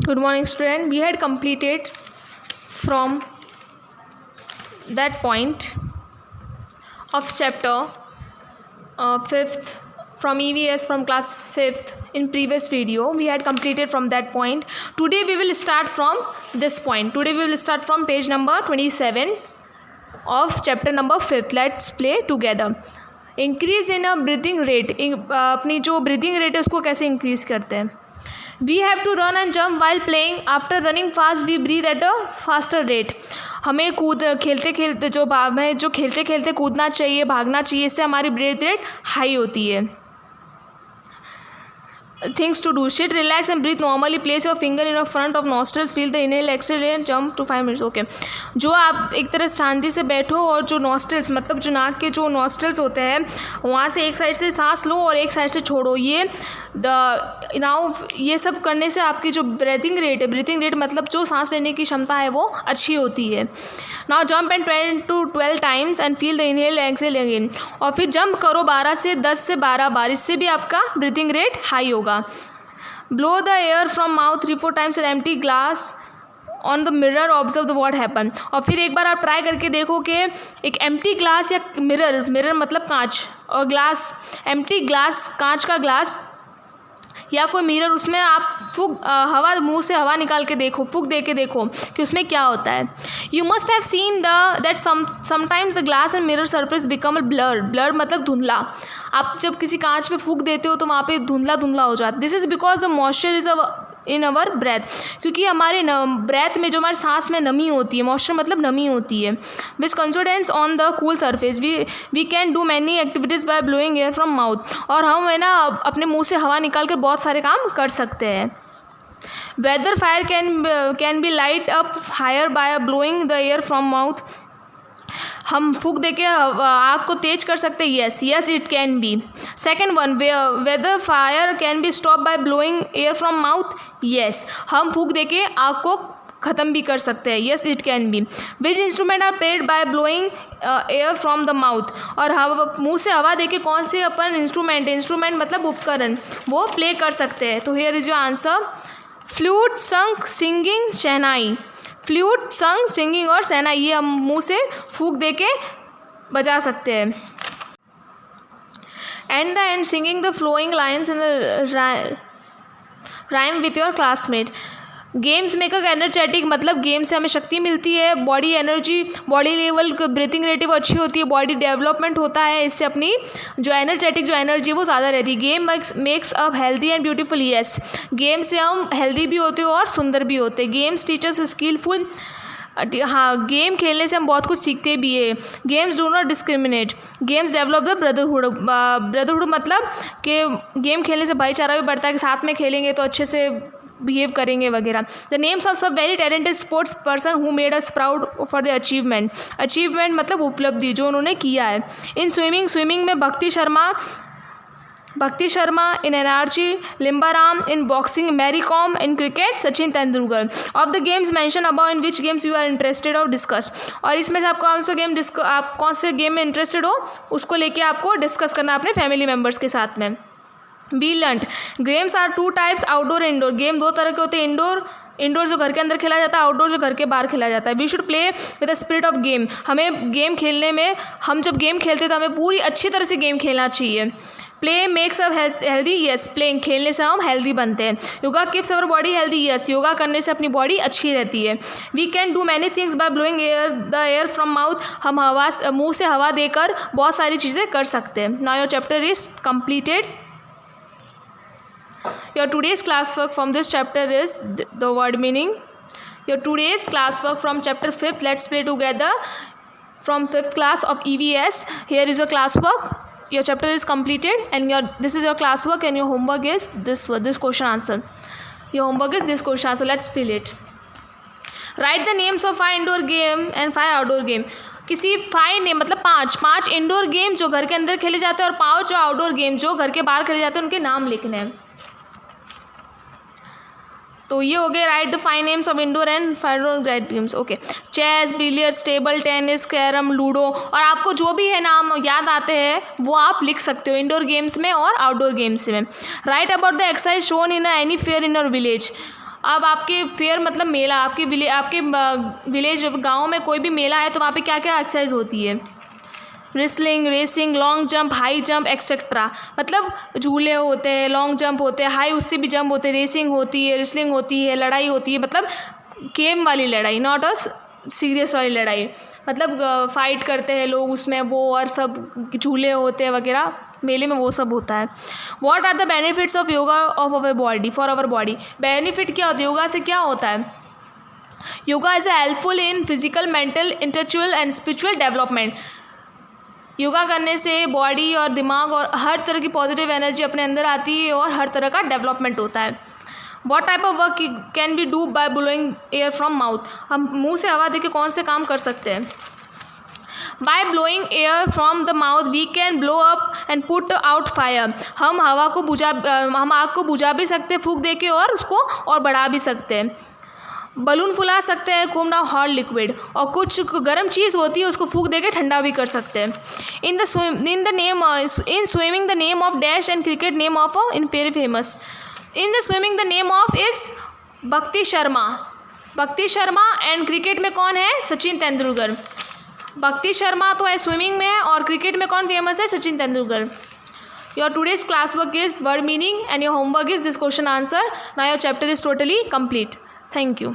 Good morning, student. We had completed from that point of chapter 5th from EVS from class 5th in previous video. We had completed from that point. Today we will start from this point. Today we will start from page number 27 of chapter number 5th. Let's play together. Increase in a breathing rate, अपनी जो breathing rate है उसको कैसे increase करते हैं. We have to run and jump while playing. After running fast we breathe at a faster rate. हमें खेलते खेलते कूदना चाहिए, भागना चाहिए, इससे हमारी ब्रीथ रेट हाई होती है. Things to do: sit, relax and breathe normally. Place your finger in the front of nostrils. Feel the inhale, exhale and jump to 5 minutes. Okay. जो आप एक तरह शांति से बैठो और जो नॉस्ट्रल्स मतलब जो नाक के जो नॉस्ट्रल्स होते हैं वहाँ से एक साइड से सांस लो और एक साइड से छोड़ो. ये सब करने से आपकी जो ब्रीथिंग रेट मतलब जो सांस लेने की क्षमता है वो अच्छी होती है. Now jump and 10 to 12 times and feel the inhale exhale again. और फिर जंप करो 10 से 12 बार. इससे भी आपका ब्रीथिंग रेट हाई होगा. Blow the air from mouth 3-4 times and empty glass on the mirror. Observe the what happen. और फिर एक बार आप ट्राई करके देखो कि एक एम्प्टी ग्लास या मिरर मतलब कांच और ग्लास, एम्प्टी ग्लास कांच का ग्लास या कोई मिरर, उसमें आप हवा मुंह से हवा निकाल के देखो, फूंक दे के देखो कि उसमें क्या होता है. You must have seen that sometimes the glass and mirror surface become a blur मतलब धुंधला. आप जब किसी कांच पे फूंक देते हो तो वहाँ पे धुंधला हो जाता है. This is because the moisture is in our breath. क्योंकि हमारे ब्रेथ में जो हमारे सांस में नमी होती है, मॉइस्चर मतलब नमी होती है, which condenses on the cool surface. We can do many activities by blowing air from mouth. और हम है ना अपने मुंह से हवा निकाल कर बहुत सारे काम कर सकते हैं. Whether fire can be light up higher by blowing the air from mouth. हम फूंक दे के आग को तेज कर सकते हैं. Yes it can be. Second one, whether fire can be stop by blowing air from mouth. Yes, हम फूंक दे के आग को ख़त्म भी कर सकते हैं. Yes it can be. Which instrument are played by blowing air from the mouth. और मुंह से हवा दे के कौन से अपन इंस्ट्रूमेंट मतलब उपकरण वो प्ले कर सकते हैं. तो here is your answer. Flute, संग, सिंगिंग, शहनाई. फ्लूट, संग, सिंगिंग और शहनाई ये हम मुंह से फूंक दे के बजा सकते हैं. And the end singing the flowing lines in the rhyme with your classmate. Games make a energetic मतलब गेम से हमें शक्ति मिलती है, body energy, body level, breathing rate वो अच्छी होती है, बॉडी डेवलपमेंट होता है, इससे अपनी जो एनर्जी वो ज़्यादा रहती है. Game makes up healthy and beautiful. Yes, game से हम हेल्दी भी होते हैं और सुंदर भी होते हैं. Games teachers skillful. हाँ, गेम खेलने से हम बहुत कुछ सीखते भी है. Games do not discriminate. Games develop the brotherhood मतलब कि गेम खेलने से भाईचारा भी बढ़ता है कि साथ में खेलेंगे तो अच्छे से बिहेव करेंगे वगैरह. द नेम्स ऑफ सब very talented sports person who made us proud for the achievement मतलब उपलब्धि जो उन्होंने किया है. इन स्विमिंग में भक्ति शर्मा, इन एनआरजी Limbaram, in boxing Mary Kom, in cricket Sachin Tendulkar. Of the games mention about in which games you are interested और डिस्कस. और इसमें से आप कौन से गेम में इंटरेस्टेड हो उसको लेके आपको डिस्कस करना अपने फैमिली मेम्बर्स के साथ में. Be learn. Games are 2 types, outdoor indoor. Game 2 तरह के होते हैं, इंडोर जो घर के अंदर खेला जाता है, आउटडोर जो घर के बाहर खेला जाता है. We should play with the spirit of game. हमें गेम खेलने में, हम जब गेम खेलते हैं तो हमें पूरी अच्छी तरह से गेम खेलना चाहिए. Play makes up healthy. Yes, playing खेलने से हम हेल्दी बनते हैं. Yoga keeps our body healthy. Yes, yoga करने से अपनी बॉडी अच्छी रहती है. We can do many things by blowing the air from mouth. हम मुँह से हवा देकर बहुत सारी चीज़ें कर सकते हैं. Now your chapter is completed. Your today's classwork from this chapter is the word meaning. Your today's classwork from chapter 5th. Let's play together from 5th class of EVS. Here is your classwork. Your chapter is completed and this is your classwork and your homework is this question answer. Your homework is this question answer. Let's fill it. Write the names of 5 indoor game and 5 outdoor game. किसी 5 name मतलब 5 indoor game जो घर के अंदर खेले जाते हैं और 5 जो आउटडोर गेम जो घर के बाहर खेले जाते हैं उनके नाम लिखने हैं. तो ये हो गए right the 5 names of indoor and 5 outdoor games. Okay, chess, billiards, table tennis, carrom, ludo. और आपको जो भी है नाम याद आते हैं वो आप लिख सकते हो इंडोर गेम्स में और आउटडोर गेम्स में. Right about the exercise shown in any fair in your village. अब आपके फेयर मतलब मेला, आपके विलेज गाँव में कोई भी मेला है तो वहाँ पे क्या क्या एक्सरसाइज होती है? Wrestling, racing, long jump, high jump etcetera. मतलब झूले होते हैं, लॉन्ग जंप होते हैं, हाई उससे भी जंप होते हैं, रेसिंग होती है, रिसलिंग होती है, लड़ाई होती है, मतलब गेम वाली लड़ाई, नॉट अ सीरियस वाली लड़ाई। मतलब फाइट करते हैं लोग उसमें, वो और सब झूले होते हैं वगैरह, मेले में वो सब होता है। What are the benefits of yoga of our body for our body? Benefit क्या होता है योगा से? क्या होता है? Yoga is helpful in physical, mental, intellectual and spiritual development. Yoga करने से बॉडी और दिमाग और हर तरह की पॉजिटिव एनर्जी अपने अंदर आती है और हर तरह का डेवलपमेंट होता है। What type of work can be do by blowing air from mouth? हम मुंह से हवा देके कौन से काम कर सकते हैं? By blowing air from the mouth we can blow up and put out fire. हम आग को बुझा भी सकते हैं फूंक दे के और उसको और बढ़ा भी सकते हैं। बलून फुला सकते हैं, कूल डाउन हॉट लिक्विड, और कुछ गर्म चीज़ होती है उसको फूंक दे के ठंडा भी कर सकते हैं। In swimming the name of dash and cricket name of in very famous. In the swimming the name of is भक्ति शर्मा। भक्ति शर्मा एंड क्रिकेट में कौन है? सचिन तेंदुलकर। भक्ति शर्मा तो है स्विमिंग में है और क्रिकेट में कौन फेमस है? Sachin Tendulkar. Your today's classwork is word meaning and your homework is this question answer. Now your chapter is totally complete. Thank you.